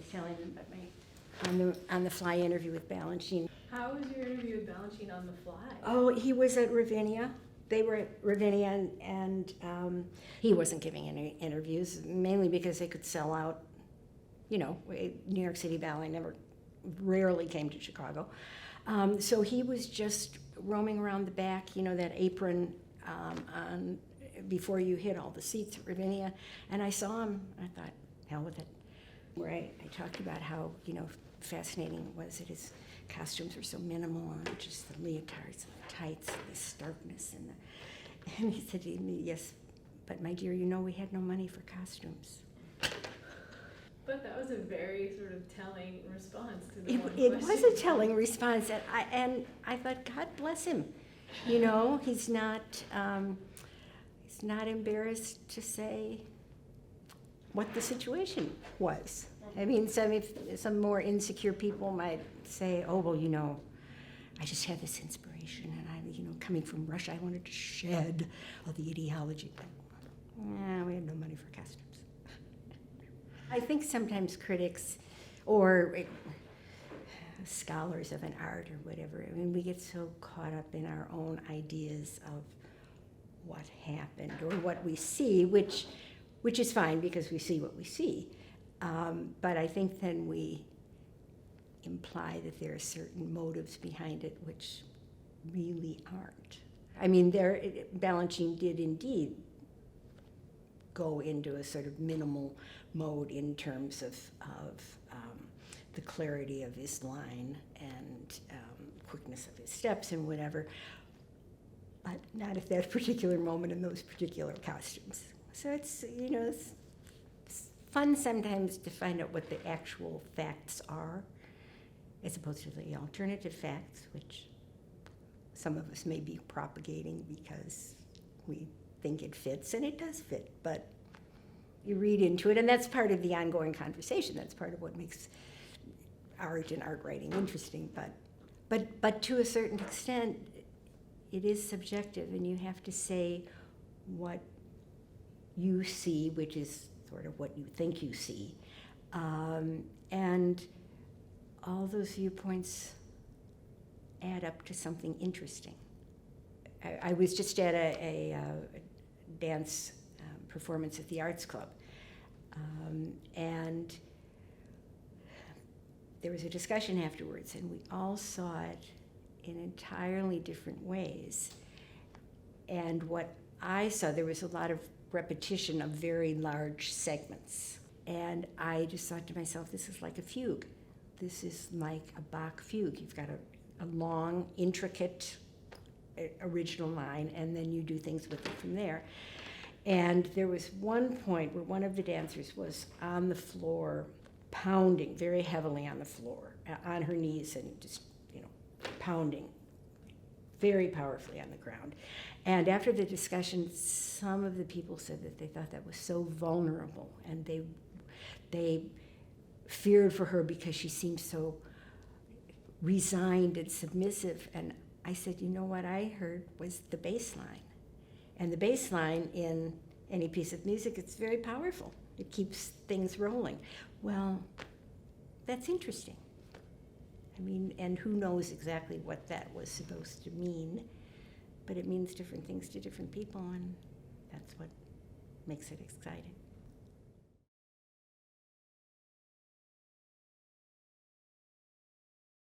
telling them about my on the fly interview with Balanchine. How was your interview with Balanchine on the fly? Oh, he was at Ravinia. They were at Ravinia, and he wasn't giving any interviews, mainly because they could sell out. You know, New York City Ballet rarely came to Chicago. So he was just roaming around the back, you know, that apron before you hit all the seats at Ravinia. And I saw him, I thought, hell with it. Where I talked about how, you know, fascinating it was that his costumes were so minimal, and just the leotards and the tights and the starkness. And he said to me, yes, but my dear, you know we had no money for costumes. But that was a very sort of telling response to the one It question. was a telling response, and I thought, God bless him. You know, he's not embarrassed to say what the situation was. I mean, some more insecure people might say, oh, well, you know, I just had this inspiration, and coming from Russia, I wanted to shed all the ideology. But, we had no money for costumes. I think sometimes critics or scholars of an art or whatever, I mean, we get so caught up in our own ideas of what happened or what we see, which is fine because we see what we see. But I think then we imply that there are certain motives behind it which really aren't. I mean, Balanchine did indeed go into a sort of minimal mode in terms of the clarity of his line and quickness of his steps and whatever, but not at that particular moment in those particular costumes. So it's fun sometimes to find out what the actual facts are, as opposed to the alternative facts, which some of us may be propagating because we think it fits, and it does fit, but you read into it, and that's part of the ongoing conversation. That's part of what makes art and art writing interesting, but to a certain extent, it is subjective, and you have to say what you see, which is sort of what you think you see, and all those viewpoints add up to something interesting. I was just at a dance performance at the Arts Club, and there was a discussion afterwards, and we all saw it in entirely different ways. And what I saw, there was a lot of repetition of very large segments, and I just thought to myself, this is like a fugue. This is like a Bach fugue. You've got a long, intricate original line, and then you do things with it from there. And there was one point where one of the dancers was on the floor, pounding very heavily on the floor, on her knees, and just, pounding very powerfully on the ground. And after the discussion, some of the people said that they thought that was so vulnerable, and they feared for her because she seemed so resigned and submissive. And I said, you know what I heard was the bass line. And the bass line in any piece of music, it's very powerful. It keeps things rolling. Well, that's interesting. I mean, and who knows exactly what that was supposed to mean, but it means different things to different people, and that's what makes it exciting.